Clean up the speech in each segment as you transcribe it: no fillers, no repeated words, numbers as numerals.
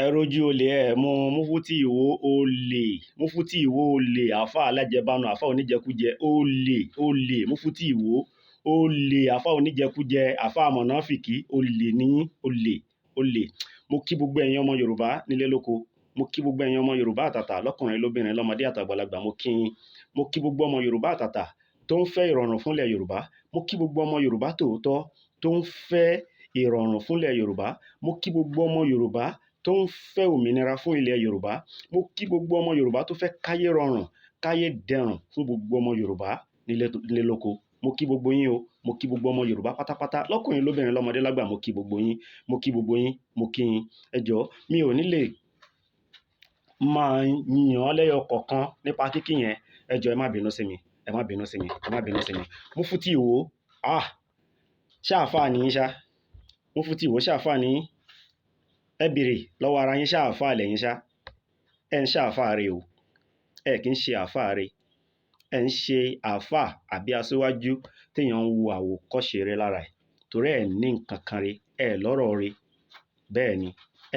ẹ̀rọjú olè ẹ̀ mú Mufti ìwó olè, Mufti ìwó olè, àáfà alájẹbánu, àáfà oníjẹkújẹ, olè Mufti ìwó olè, àáfà oníjẹkújẹ, àáfà mọ̀náfìkì, olè níyín, olè. Mo kí gbogbo ẹ̀yin ọmọ Yorùbá nílé lóko, mo kí gbogbo ẹ̀yin ọmọ Yorùbá àtàtà lọ́kùnrin lóbìnrin lọ́mọdé àtàgbàlagbà, mo kí yín. Mo kí gbogbo ọmọ Yorùbá àtàtà tó ń fẹ́ ìrọ̀rùn fúnlẹ̀ Yorùbá, mo kí gbogbo ọmọ Yorùbá tòótọ́ tó ń fẹ́ ìrọ̀rùn fúnlẹ̀ Yorùbá, mo kí gbogbo ọmọ Yorùbá tó ń fẹ́ òmìnira fún ilẹ̀ Yorùbá, mo kí gbogbo ọmọ Yorùbá tó fẹ́ káyé rọrùn, káyé dẹrùn fún gbogbo ọmọ Yorùbá nílé lóko. Mo kí gbogbo yín o, mo kí gbogbo ọmọ Yorùbá pátápátá lọ́kùnrin lóbìnrin lọ́mọdé lágbà, mo kí gbogbo yín, mo kí gbogbo yín, mo kí yín. Ẹ jọ̀ọ́, mi ò ní lè máa yàn án lẹ́yọ kọ̀ọ̀kan nípa kíkí yẹn, ẹ jọ̀ọ́ ẹ má bínú sí mi, ẹ má bínú sí mi, ẹ má bínú sí mi. Mufti ìwó, ṣáàfà ni yín ṣá? Mufti ìwó ṣáàfà ni yín? Ẹ bèrè lọ́wọ́ ara yín, ṣáàfà lẹ́yìn ṣá? Ẹ ń ṣáàfà rẹ o, ẹ kì í ṣe àfà rẹ, ẹ ń ṣe àfà àbí aṣíwájú téèyàn ń wo àwòkọ́ṣe rẹ lára ẹ̀, torí ẹ ní nǹkan kan rẹ, ẹ lọ́rọ̀ rẹ, bẹ́ẹ̀ ni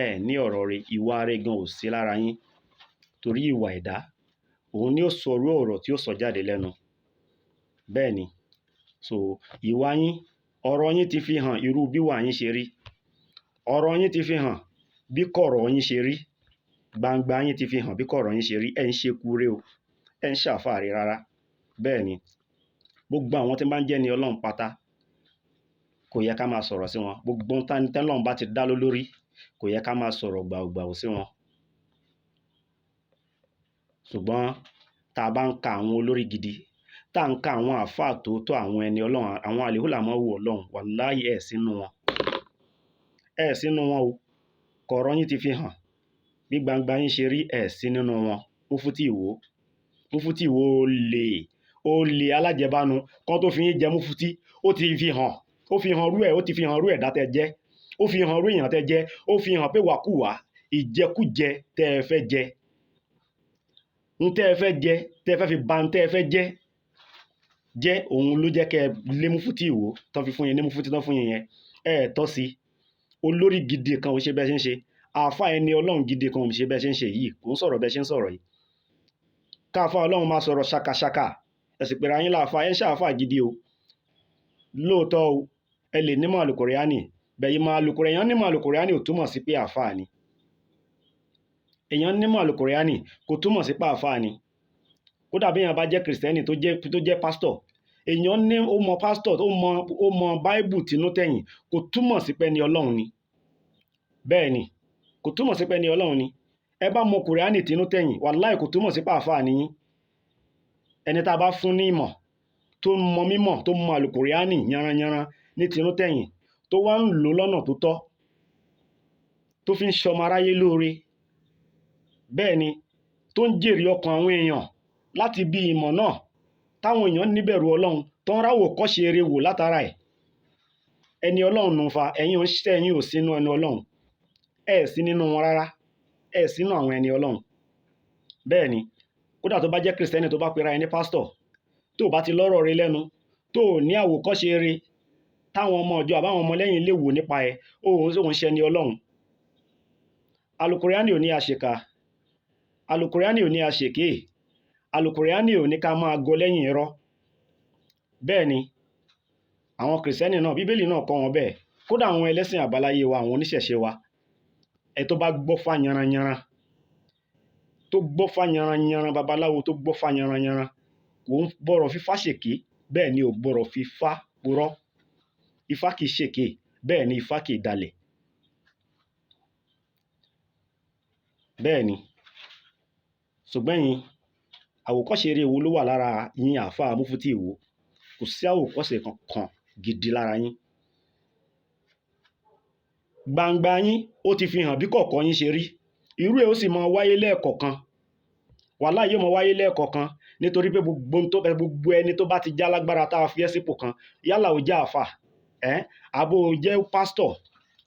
ẹ ní ọ̀rọ̀ rẹ, ìwà rẹ gan ò sí lára yín, torí ìwà ẹ̀dá òun ni ó sọ irú ọ̀rọ̀ tí ó sọ jáde lẹ́nu, bẹ́ẹ̀ ni. So ìwà yín, ọ̀rọ̀ yín ti fi hàn irú bíwà yín ṣe rí, ọ̀rọ̀ yín ti fi hàn bí kọ̀rọ̀ yín ṣe rí, gbangba yín ti fi hàn bí kọ̀rọ̀ yín ṣe rí. Ẹ ń ṣe kúre o, ẹ ń ṣàfà rẹ rárá, bẹ́ẹ̀ ni. Gbogbo àwọn tí máa ń jẹ́ ni Ọlọ́run pátá kò yẹ ká máa sọ̀rọ̀ sí wọn, gbogbo tẹ́lọ́run bá ti dá lórí kò yẹ ká máa sọ̀rọ̀ gbàùgbàù sí wọn. Ṣùgbọ́n tá a bá ń ka àwọn olórí gidi, tá a ń ka àwọn àfáà tòótọ́, àwọn ẹni Ọlọ́run, àwọn àlèhùlámọ́wò Ọlọ́run, wàláhì ẹ̀ sínú wọn, ẹ̀ sínú wọn o. Kọ̀rọ̀ yín ti fi hàn bí gbangba yín ṣe rí, ẹ̀ sí nínú wọn. Mufti ìwó, Mufti ìwó olè alájẹbánu, kan tó fi yín jẹ Mufti, ó ti fi hàn, ó fi hàn rú ẹ̀, ó ti fi hàn rú ẹ̀dá tẹ́ jẹ́, ó fi hàn rú èèyàn tẹ́ jẹ́, ó fi hàn pé wàkúwà ìjẹkújẹ tẹ́ ẹ fẹ́ jẹ, ń tẹ́ ẹ fẹ́ jẹ, tẹ́ ẹ fẹ́ fi ba ń tẹ́ ẹ fẹ́ jẹ́ òun ló jẹ́ kẹ́ ẹ lé Mufti ìwó tán fi fún yín ní Mufti tán fún yín yẹn, ẹ tọ́ sí. Olórí gidi kan ò ṣe bẹ́ẹ̀ ṣe ń ṣe, àáfà ẹni Ọlọ́run gidi kan ò ṣe bẹ́ẹ̀ ṣe ń ṣe yìí, kò ń sọ̀rọ̀ bẹ́ẹ̀ ṣe ń sọ̀rọ̀ yìí. Káàfà Ọlọ́run máa sọ̀rọ̀ ṣàkàṣàkà, ẹ sì pèrè ayín láàfà, ẹ ń ṣàáfà gidi o. Lóòótọ́ o, ẹ lè nímọ̀ àlùkùránì, bẹ̀yìn máa àlùkùránì, èèyàn nímọ̀ àlùkùránì ò túmọ̀ sí pé àáfà ni. Èèyàn nímọ̀ àlùkùránì kò túmọ̀ sí pé àáfà ni. Kódà bí èèyàn bá jẹ́ kìrìsìtẹ́nì tó jẹ́ pásítọ̀, èèyàn ní ó mọ pásítọ̀, ó mọ báíbù tínú tẹ̀yìn, kò túmọ̀ sí pé ẹni Ọlọ́run ni. Bẹ́ẹ̀ ni, kò túmọ̀ sí pé ẹni Ọlọ́run ni. Ẹ bá mọ kùránì tínú tẹ̀yìn, wàláhì kò túmọ̀ sí pé àáfà ni yín. Ẹni tá a bá fún ní ìmọ̀, tó mọ mímọ̀, tó mọ àlùkùránì yanranyanran ní tínú tẹ̀yìn, tó wá ń lò lọ́nà tó tọ́, tó fi ń ṣọmọ aráyé lóore, bẹ́ẹ̀ ni, tó ń jèrè ọkàn àwọn èèyàn láti bí ìmọ̀ náà, táwọn èèyàn níbẹ̀rù Ọlọ́run, tó ń ráwò kọ́ṣe eré wò látara ẹ̀. Ẹni Ọlọ́run nù fa, ẹ̀yin ò sínú ẹni Ọlọ́run, ẹ̀ sí nínú wọn rárá, ẹ̀ sínú àwọn ẹni Ọlọ́run. Bẹ́ẹ̀ ni, kódà tó bá jẹ́ kìrìsìtẹ́nì tó bá pera ẹni pásítọ̀, tó bá ti lọ́rọ̀ rẹ lẹ́nu, tó ní àwòkọ́ṣe eré táwọn ọmọ ọjọ́ àbáwọn ọmọ lẹ́yìn lè wò nípa ẹ̀, òun ṣe ẹni Ọlọ́run. Àlùkùránì ò ní àṣekà, àlùkùránì ò ní àṣèké, àlùkùránì ò ní ká máa gọ lẹ́yìn irọ́. Bẹ́ẹ̀ ni, àwọn kìrìsìtẹ́nì náà, bíbélì náà kọ́ wọn bẹ́ẹ̀, kódà àwọn ẹlẹ́sìn àbáláyé wa, àwọn oníṣẹ̀ṣe wa, ẹ tó bá gbọ́fá yanranyanran, tó gbọ́fá yanranyanran, babaláwo tó gbọ́fá yanranyanran, kò ń bọ̀rọ̀ fífá ṣèké, bẹ́ẹ̀ ni ò gbọ́rọ̀ fífá purọ́. Ifá kìí ṣèké, bẹ́ẹ̀ ni Ifá kìí dalẹ̀. Bẹ́ẹ̀ ni, ṣùgbọ́n yín, àwòkọ́ṣe eré wo ló wà lára yín àáfà Mufti ìwó? Kò sí àwòkọ́ṣe kankan gidi lára yín. Gbangba yín ó ti fi hàn bí kọ̀kọ̀ yín ṣe rí, irú ẹ̀ ó sì máa wáyé lẹ́ẹ̀kọ̀kan, wàláhì yóò máa wáyé lẹ́ẹ̀kọ̀kan, nítorí pé gbogbo ẹni tó bá ti já lágbára tá a fi ẹ́ sípò kan, yálà ó jẹ́ àáfà, àbó jẹ́ pásítọ̀,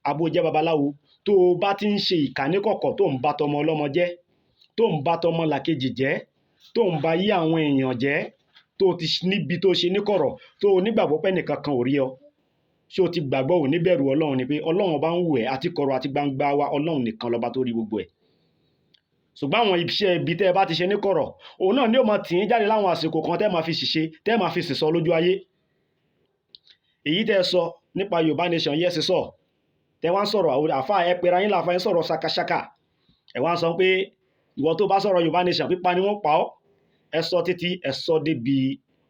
àbó jẹ́ babaláwo, tó o bá ti ń ṣe ìkà níkọ̀kọ̀, tó ń ba tọmọ ọlọ́mọ jẹ́, tó ń ba tọmọ làkejì jẹ́, tó ń ba yí àwọn èèyàn jẹ́, tó ti níbi tó ṣe níkọ̀rọ̀, tó o nígbàgbọ́ pé nìkan kan ò rí ọ, ṣé o ti gbàgbọ́ ò ní bẹ̀rù ọlọ́run ni pé ọlọ́run bá ń wò ẹ́ àti kọ̀rọ̀ àti gbangba wa ọlọ́run nìkan lọ́ba tó rí gbogbo ẹ̀. ṣùgbọ́n àwọn iṣẹ́ ibi tẹ́ ẹ bá ti ṣe ní kọ̀rọ̀ òun náà ni ó máa tì í jáde láwọn àsìkò kan tẹ́ máa fi ṣìṣe tẹ́ máa fi sìsọ lójú ayé. èyí tẹ́ ẹ sọ nípa Yorùbá nation yẹ́ sísọ tẹ́ wá ń sọ̀rọ̀ àfa ẹ pera yín láfa ẹ sọ̀rọ̀ ṣakaṣaka ẹ wá ń sọ pé ìwọ tó bá sọ̀rọ̀ Yorùbá nation pípa ni wọ́n pa ọ́. ẹ sọ títí ẹ sọ débi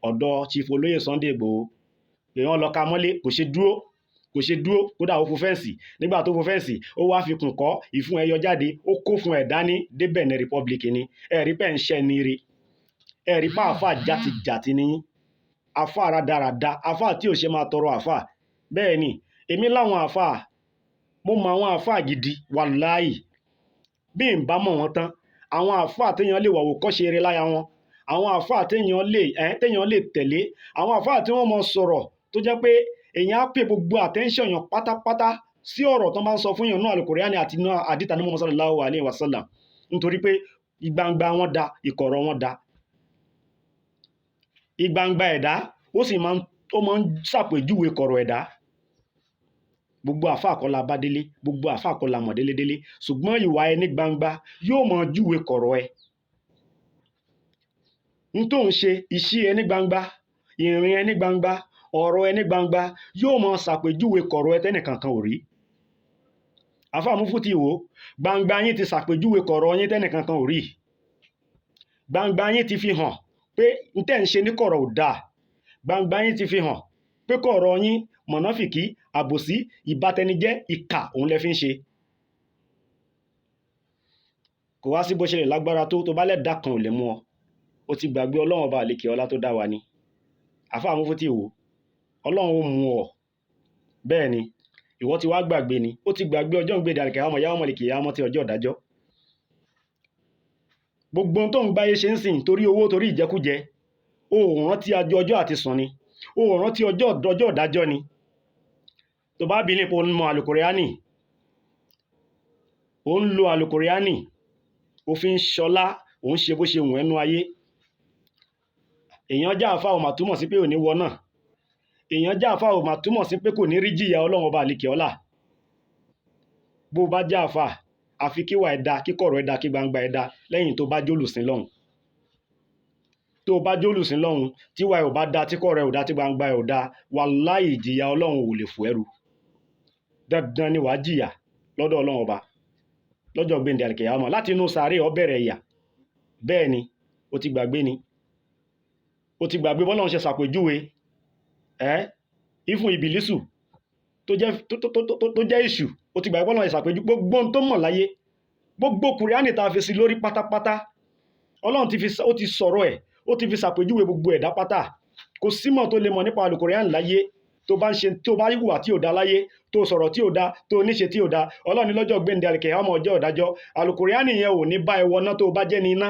ọ̀dọ̀ Chief Olóyè Sunday Igboho èèyàn lọ ka mọ́lé kò ṣe dúró kódà ó fò fẹ́ǹsì nígbà tó fò fẹ́ǹsì ó wá fi kùn kọ́ ìfún ẹyọ jáde ó kó fún ẹ̀ dání dé Benin Republic ni ẹ̀rí pẹ́ ń ṣẹ́ ní ire ẹ̀rí pa àfà játijàti ní àfà rádaràda àfà tí ò ṣe máa tọrọ àfà. bẹ́ẹ̀ ni èmi láwọn àfà mo mọ àwọn àfà gidi wàláì bí n bá mọ̀ wọ́n tán àwọn àfà téèyàn lè wàwò kọ́ ṣe eré láya wọn àwọn àfà téèyàn lè tẹ̀lé àwọn àfà tí wọ́n mọ sọ̀rọ̀ tó jẹ́ pé èèyàn á pè gbogbo attention yàn pátápátá sí ọ̀rọ̀ tó máa ń sọ fún yàn náà Al-Qur'ani àti náà àdìtà ní Muhammad sallallahu alayhi wa sallam nítorí pé ìgbangba wọn da ìkọ̀rọ̀ wọn da. ìgbangba ẹ̀dá ó sì máa ń ṣàpèjúwe kọ̀rọ̀ ẹ̀dá. gbogbo àfà kọ́ la bá délé gbogbo àfà kọ́ la mọ̀ délédélé ṣùgbọ́n ìwà ẹ ní gbangba yóò mọ júwe kọ̀rọ̀ ẹ. n tó ń ṣe iṣẹ́ ẹ ní gbangba ìrìn ẹ ní gbangba ọ̀rọ̀ ẹ ní gbangba yóò mọ ṣàpèjúwe kọ̀rọ̀ ẹ tẹ́nìkankan ò rí. àfà Mufti wò gbangba yín ti ṣàpèjúwe kọ̀rọ̀ yín tẹ́nìkankan ò rí. gbangba yín ti fi hàn pé n tẹ́ ń ṣe ní kọ̀rọ̀ ò dáa. gbangba yín ti fi hàn pé kọ̀rọ̀ yín mọ̀nàfìkì àbòsí ìbátẹnijẹ́ ìkà òun lẹ fi ń ṣe. kò wá sí bó ṣe lè lágbára tó bá lẹ́dà kan ò lè mú ọ ó ti gbàgbé ọlọ́run ọba àlekè ọlá tó dá wa ni. àfà Mufti wò ọlọ́run ó mú ọ bẹ́ẹ̀ ni ìwọ ti wá gbàgbé ni ó ti gbàgbé ọjọ́ ìgbéde àlekè àwọn ọmọ yàwó mọ̀lẹ́kì yàwó ti ọjọ́ ìdájọ́. gbogbo tó ń gbáyé ṣe ń sìn torí owó torí ìjẹkújẹ o ò rántí ọjọ́ àti sùn ni o ò rántí ọjọ́ ìdájọ́ ni. tó bá bí nípa òun mọ Al-Qur'ani ó ń lo Al-Qur'ani òfin ṣọlá òun ṣe bó ṣe wù ẹnu ayé. èèyàn já àfà ò mà túmọ̀ sí pé ò ní wọ náà èèyàn já àfà ò mà túmọ̀ sí pé kò ní rí jìyà ọlọ́run ọba àlekè ọlá. bó bá já àfà àfi kíwà ẹ̀dá kíkọ̀rọ̀ ẹ̀dá kí gbangba ẹ̀dá lẹ́yìn tó bá jólùsìn lọ́hùn. tó bá jólùsìn lọ́hùn tíwà ẹ̀ ò bá dá tíkọ̀rọ̀ ẹ̀ ò dá tí gbangba ẹ̀ ò dá wàláhì ìjìyà ọlọ́run ò lè fò ẹrù. dandan ni wàá jìyà lọ́dọ̀ ọlọ́run ọba lọ́jọ́ gbéǹde àlìkìyámà láti inú sàárè ó bẹ̀rẹ̀ ìyà. bẹ́ẹ̀ ni ó ti gbàgbé ni ó ti gbàgbé bọ́lọ́run ṣe ṣàpèjúwe ìfún ìbìlísù tó jẹ́ èṣù ó ti gbàgbé bọ́lọ́run ṣe ṣàpèjúwe gbogbo ohun tó mọ̀ láyé gbogbo Kùránì tá a fi sí lórí pátápátá ọlọ́run ó ti sọ̀rọ̀ ẹ̀ ó ti fi ṣàpèjúwe gbogbo ẹ̀dá pátá kò símọ̀ tó lè mọ̀ nípa Al-Qur'ani láyé tó bá hùwà tí ò dá láyé tó sọ̀rọ̀ tí ò dá tó níṣe tí ò dá ọlọ́run ní lọ́jọ́ gbéǹde àlìkìyámà ọjọ́ ìdájọ́ Al-Qur'ani yẹn ò ní bá ẹ wọná tó bá jẹ́ ní iná.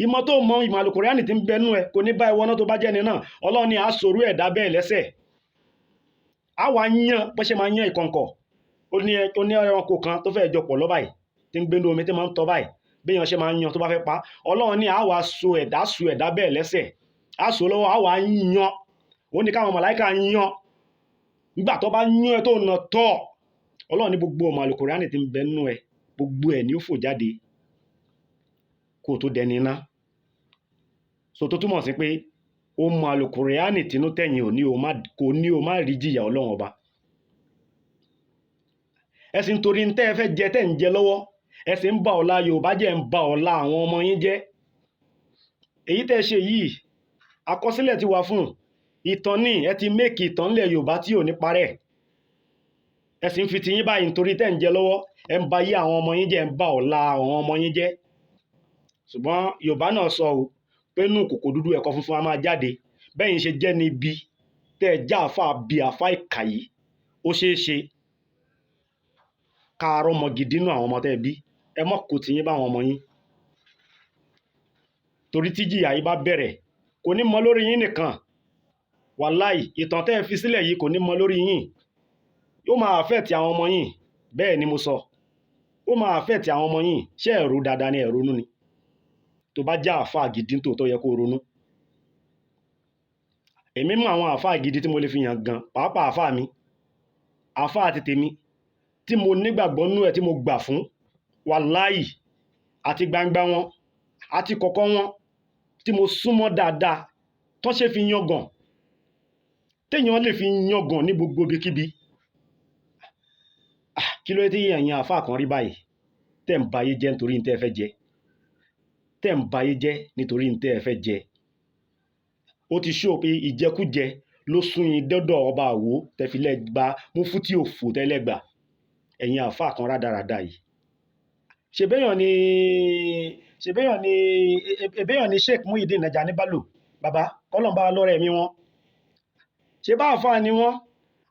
ìmọ̀ tó mọ ìmọ̀ Al-Qur'ani ti ń bẹnu ẹ kò ní bá ẹ wọná tó bá jẹ́ ní iná. ọlọ́run ní àṣòro ẹ̀dá bẹ́ẹ̀ lẹ́sẹ̀ á wàá yan bó ṣe máa yan ìkọ̀ǹkọ̀ ó ní ẹranko kan tó fẹ́ jọ pọ̀ lọ́ báyìí tí ń gbénu omi tí máa ń tọ́ báyìí bí èèyàn ṣe máa ń yan tó bá fẹ́ pa ọlọ́run ní àwa so ẹ̀dá bẹ́ẹ̀ lẹ́sẹ̀ á so lọ́wọ́ àwa yan ó ní káwọn màláìka yan nígbà tó bá yan ẹ tó nà tọ́ ọlọ́run ní gbogbo ọmọ Al-Qur'ani ti ń bẹ nínú ẹ gbogbo ẹ ní ó fò jáde kó tó dẹni iná. so tó túmọ̀ sí pé ó mọ Al-Qur'ani tinú tẹ̀yìn kò ní o má rí jìyà ọlọ́run ọba. ẹ̀sìn torí ń tẹ́ ẹ fẹ́ jẹ tẹ́ ń jẹ lọ́wọ́ ẹ̀sìn ń ba ọ̀la Yorùbá jẹ́ ń ba ọ̀la àwọn ọmọ yín jẹ́. èyí tẹ́ ṣe yìí àkọsílẹ̀ ti wà fún ìtàn ní ẹ ti méèkì ìtàn ńlẹ̀ Yorùbá tí ò ní parẹ́. ẹ̀sìn fi ti yín báyìí nítorí tẹ́ ń jẹ lọ́wọ́ ẹ ń ba yé àwọn ọmọ yín jẹ́ ń ba ọ̀la àwọn ọmọ yín jẹ́. ṣùgbọ́n Yorùbá náà sọ ò pé nù kòkò dúdú ẹ̀kọ́ funfun a máa jáde bẹ́yìn ṣe jẹ́ ní ibi tẹ́ ẹ já àfa bí àfa ìkà yìí ó ṣeé ṣe káàárọ̀ ọmọ gidi nù àwọn ọmọ tẹ́ ẹ bí ẹ mọ̀ kò tí yín bá àwọn ọmọ yín. torí tí jìyà yìí bá bẹ̀rẹ̀ kò ní mọ lórí yín nìkan wàláì ìtàn tẹ́ ẹ fi sílẹ̀ yìí kò ní mọ lórí yín yóò máa affect àwọn ọmọ yín. bẹ́ẹ̀ ni mo sọ ó máa affect àwọn ọmọ yín. ṣé ẹ rò dáadáa ni ẹ ronú ni tó bá já àfa gidi tó yẹ kó ronú. èmi mọ àwọn àáfàá gidi tí mo lè fi yàn gan, pàápàá àáfàá mi, àáfàá àti tèmi tí mo nígbàgbọ́ nú ẹ̀ tí mo gbà fún, wàláì, àti gbangba wọn àti kọ̀kọ̀ wọn tí mo súnmọ́ dáadáa tó ṣe fi yangàn, téèyàn lè fi yangàn ní gbogbo ibikíbi. Kí ló dé tí ẹ̀yin àáfàá kan rí báyìí tẹ́ ń bayé jẹ́ nítorí ní tẹ́ ẹ fẹ́ jẹ, tẹ́ ń bayé jẹ́ nítorí ní tẹ́ ẹ fẹ́ jẹ. Ó ti ṣó pé ìjẹkújẹ ló sún yín dọ́dọ̀ ọba Àwo tẹ́filẹ̀ gba Mufti òfò tẹ́lẹ̀gbà, ẹ̀yin àáfàá kan rádaràda yìí. ṣèbéyàn ni Sheikh Muyideen Ajani Bello bàbá kọ́lọ́n bá lọ́rẹ̀ mi wọn, ṣe bá àáfàá ni wọ́n,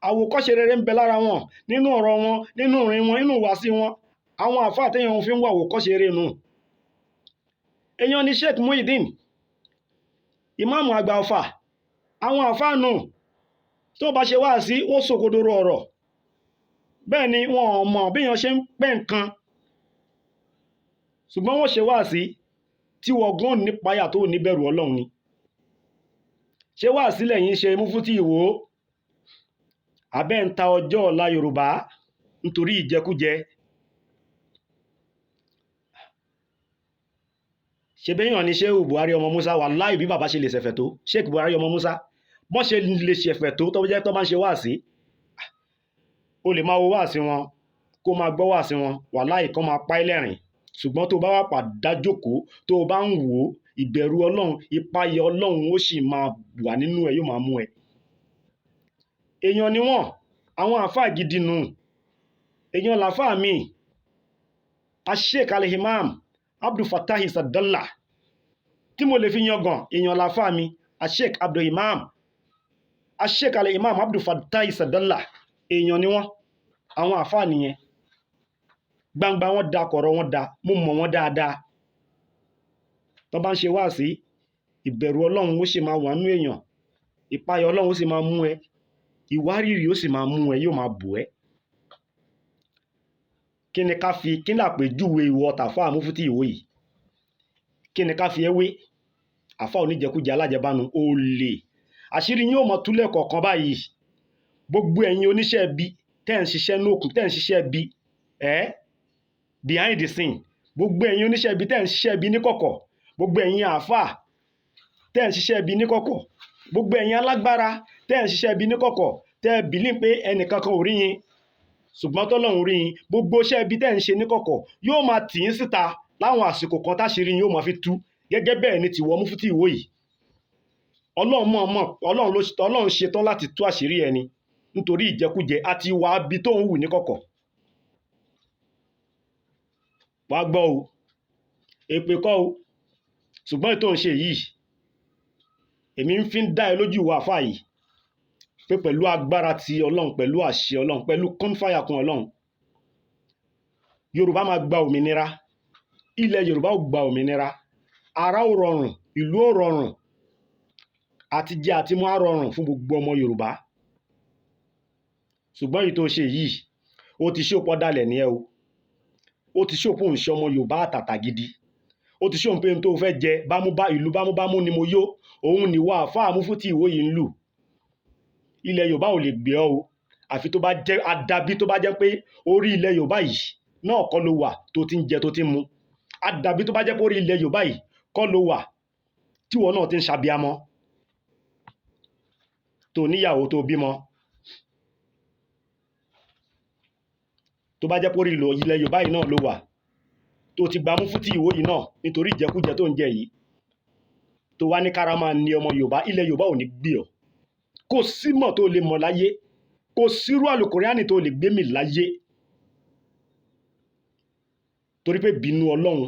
àwòkọ́ṣe rere ń bẹ lára wọn, nínú ọ̀rọ̀ wọn, nínú ìrìn wọn, nínú ìwàsí wọn. Àwọn àáfàá téèyàn fi ń wà àwòkọ́ṣe rere nù. Èèyàn ni Sheikh Muyideen, ìmáàmù àgbà Ọ̀fà, àwọn àáfàá nù tó bá ṣe wá sí ó sòkodoro ọ̀rọ̀. Bẹ́ẹ̀ ni wọn ò mọ̀ béèyàn ṣe ń pẹ́ nǹkan, ṣùgbọ́n wọ́n ṣe wá sí tí wọ́n gún nípayà tó níbẹ̀rù Ọlọ́run ni. Ṣé wá sílẹ̀ yín ṣe Mufti Ìwó? Abẹ́ ń ta ọjọ́ ọ̀la Yorùbá nítorí ìjẹkújẹ. Ṣe béèyàn ni Sheikh Buhari ọmọ Musa, wàláì bí bàbá ṣe lè ṣẹ̀fẹ̀ tó, Sheikh Buhari ọmọ Musa bọ́n ṣe lè ṣẹ̀fẹ̀ tó jẹ́ tó bá ń ṣe wá sí, o lè máa wo wá sí wọn kó máa gbọ́ wá sí wọn, wàláì kán máa pa ẹ́ lẹ́rìn. Ṣùgbọ́n tó bá wà pàdá jókòó tó bá ń wò ó, ìbẹ̀rù Ọlọ́run, ìpayà Ọlọ́run ó sì máa wà nínú ẹ, yóò máa mú ẹ. Èèyàn ni wọ́n, àwọn àáfàá gidi nù. Èèyàn làáfàá mi, Sheikh al-Imam Abdul Fattah Sadallah tí mo lè fi yangàn, èèyàn làáfàá mi, Sheikh al-Imam Abdul Fattah Sadallah, èèyàn ni wọ́n, àwọn àáfàá nìyẹn. Gbangba wọn da, kọ̀rọ̀ wọn da, mo mọ̀ wọ́n dáadáa. Tó bá ń ṣe wá sí, ìbẹ̀rù Ọlọ́run ó sì máa wà nínú èèyàn, ìpayà Ọlọ́run ó sì máa mú ẹ, ìwárìrì ó sì máa mú ẹ, yóò máa bò ẹ́. Kí ni àpèjúwe ìwọ tàfáà Mufti Ìwó yìí? Kí ni ká fi ẹ́ wé? Àfáà oníjẹkújẹ alájẹbánu, olè. Àṣírí yín ó mọ túlẹ̀ kọ̀ọ̀kan báyìí. Gbogbo ẹ̀yin oníṣẹ́ ibi tẹ́ ń ṣiṣẹ́ nókun, tẹ́ ń ṣiṣẹ́ ibi behind the scene, gbogbo ẹ̀yin oníṣẹ́ ibi tẹ́ ń ṣiṣẹ́ ibi níkọ̀kọ̀, gbogbo ẹ̀yin àáfàá tẹ́ ń ṣiṣẹ́ ibi níkọ̀kọ̀, gbogbo ẹ̀yin alágbára tẹ́ ń ṣiṣẹ́ ibi níkọ̀kọ̀, tẹ́ bìlín pé ẹnìkankan ò rí yín ṣùgbọ́n tọ́lọ́run rí yín, gbogbo iṣẹ́ ibi tẹ́ ń ṣe níkọ̀kọ̀ yóò máa tì yín síta láwọn àsìkò kan táṣírí yín yóò máa fi tú. Gẹ́gẹ́ bẹ́ẹ̀ ni tìwọ Mufti Ìwó yìí, Ọlọ́run ṣetán láti tú àṣírí ẹni nítorí ìjẹkújẹ àti ìwà abi tó ń hù níkọ̀kọ̀. Wá gbọ́ o, èpè kọ́ o, ṣùgbọ́n ètò ń ṣe yìí, èmi ń fi ń dá ẹ lójú ìwà àfáà yìí pé pẹ̀lú agbára ti Ọlọ́run, pẹ̀lú àṣẹ Ọlọ́run, pẹ̀lú kọ́nfàyàkùn Ọlọ́run, Yorùbá máa gba òmìnira, ilẹ̀ Yorùbá ò gba òmìnira, ara ò rọrùn, ìlú ò rọrùn, àti jẹ àti mú á rọrùn fún gbogbo ọmọ Yorùbá. Ṣùgbọ́n èyí tó ṣe yìí, ó ti ṣòpọ̀ dalẹ̀ ní ẹ o, ó ti ṣòpọ̀ ń ṣe ọmọ Yorùbá àtàtà gidi, ó ti ṣòpọ̀ pé n tó fẹ́ jẹ ìlú bámúbámú ni mo yó, òun ni wà àfáà Mufti Ìwó yìí ń lù. Ilẹ̀ Yorùbá ò lè gbé ọ o, àfi tó bá jẹ́ àdàbí tó bá jẹ́ pé orí ilẹ̀ Yorùbá yìí náà kọ́ ló wà tó ti ń jẹ tó ti ń mu, àdàbí tó bá jẹ́ pé orí ilẹ̀ Yorùbá yìí kọ́ ló wà tíwọ náà ti ń ṣàbíamọ, tó níyàwó tó bímọ. Tó bá jẹ́ pé orí ilẹ̀ Yorùbá yìí náà ló wà tó ti gba Mufti Ìwó yìí náà nítorí ìjẹkújẹ tó ń jẹ yìí, tó wá ní kára máa ní ọmọ Yorùbá, ilẹ̀ Yorùbá ò ní gbé ọ. Kò símọ̀ tó lè mọ̀ láyé, kò sírú àlùkùránì tó lè gbé mì láyé, torí pé bínú Ọlọ́run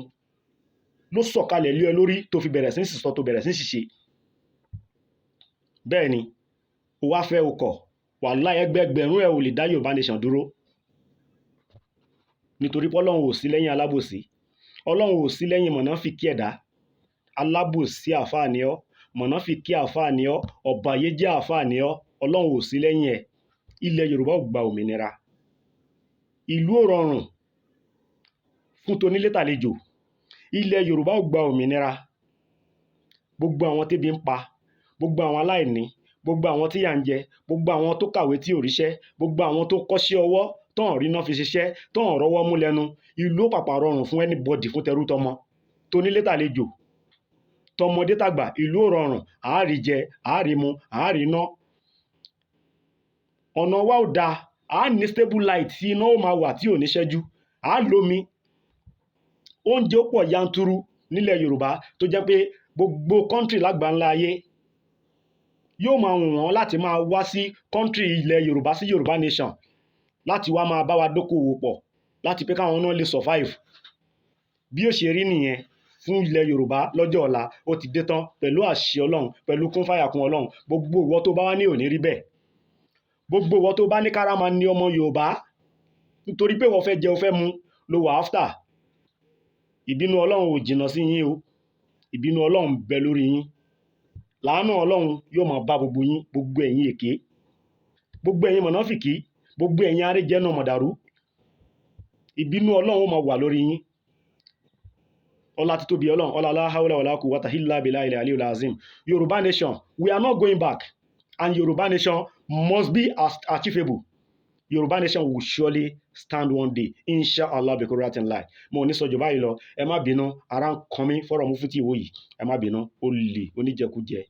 ló sọ̀kalẹ̀ lé ẹ lórí tó fi bẹ̀rẹ̀ sí ń sísọ, tó bẹ̀rẹ̀ sí ń ṣiṣẹ́. Bẹ́ẹ̀ ni ó wá fẹ́ okọ̀, wàláhì ẹgbẹgbẹ̀rún ẹ ò lè dá Yorùbá nation dúró, nítorí pé Ọlọ́run ò sí lẹ́yìn alábòsí, Ọlọ́run ò sí lẹ́yìn mọ̀náfìkí ẹ̀dá. Alábòsí àfáà ni ọ́, mọ̀náfìkí àfáà ni ọ́, ọ̀bàyéjẹ́ àfáà ni ọ́, Ọlọ́run ò sí lẹ́yìn ẹ̀. Ilẹ̀ Yorùbá ò gba òmìnira, ìlú ò rọrùn fún tonílé tàlejò, ilẹ̀ Yorùbá ò gba òmìnira. Gbogbo àwọn tébi ń pa, gbogbo àwọn aláìní, gbogbo àwọn tí yà ń jẹ, gbogbo àwọn tó kàwé tí ò ríṣẹ́, gbogbo àwọn tó kọ́ṣẹ́ ọwọ́ tán rí iná fi ṣiṣẹ́ tán rọ́wọ́ mú lẹ́nu, ìlú ó pàpà rọrùn fún anybody, fún tẹrú tọmọ, tonílé tàlejò, tọmọdé tàgbà, ìlú ò rọrùn, àárí jẹ, àárí mu, àárí iná. Ọ̀nà wa ò dáa, à ní stable light tí iná ó máa wà tí ò ní ṣẹ́jú, à lómi, oúnjẹ ó pọ̀ yanturu nílẹ̀ Yorùbá tó jẹ́ pé gbogbo country lágbàńlá ayé yóò máa wù wọ́n láti máa wá sí country ilẹ̀ Yorùbá, sí Yorùbá nation, láti wá máa bá wa dókòwò pọ̀, láti pé káwọn náà lè survive. Bí ó ṣe rí nìyẹn fún ilẹ̀ Yorùbá lọ́jọ́ ọ̀la. Ó ti dé tán pẹ̀lú àṣẹ Ọlọ́run, pẹ̀lú kún fàyà kún Ọlọ́run. Gbogbo ìwọ tó bá wá ní òní rí bẹ́ẹ̀, gbogbo ìwọ tó bá ní kára máa ní ọmọ Yorùbá nítorí pé wọ́n fẹ́ jẹ, o fẹ́ mu, lo wà after, ìbínú Ọlọ́run ò jìnnà sí yín o, ìbínú Ọlọ́run bẹ lórí yín. Láàánú Ọlọ́run yóò máa bá gbogbo yín, gbogbo ẹ̀yin èké, gbogbo ẹ̀yin mọ̀náfìkì, gbogbo ẹ̀yin aréjẹ́nà mọ̀dàrú, ìbínú Ọlọ́run ó máa wà lórí yín. Ọlá títóbi Ọlọ́run, ọlá la hawla wala quwwata illa billahi al-aliyyil azim. Yorùbá nation, we are not going back, and Yorùbá nation must be achievable. Yorùbá nation will surely stand one day, inshallah bi qudratillah. Mo ní sọjọ́ báyìí lọ, ẹ má bínú, ara ń kan mí fọ́rọ̀ Mufti Ìwòyí, ẹ má bínú, olè oníjẹkújẹ.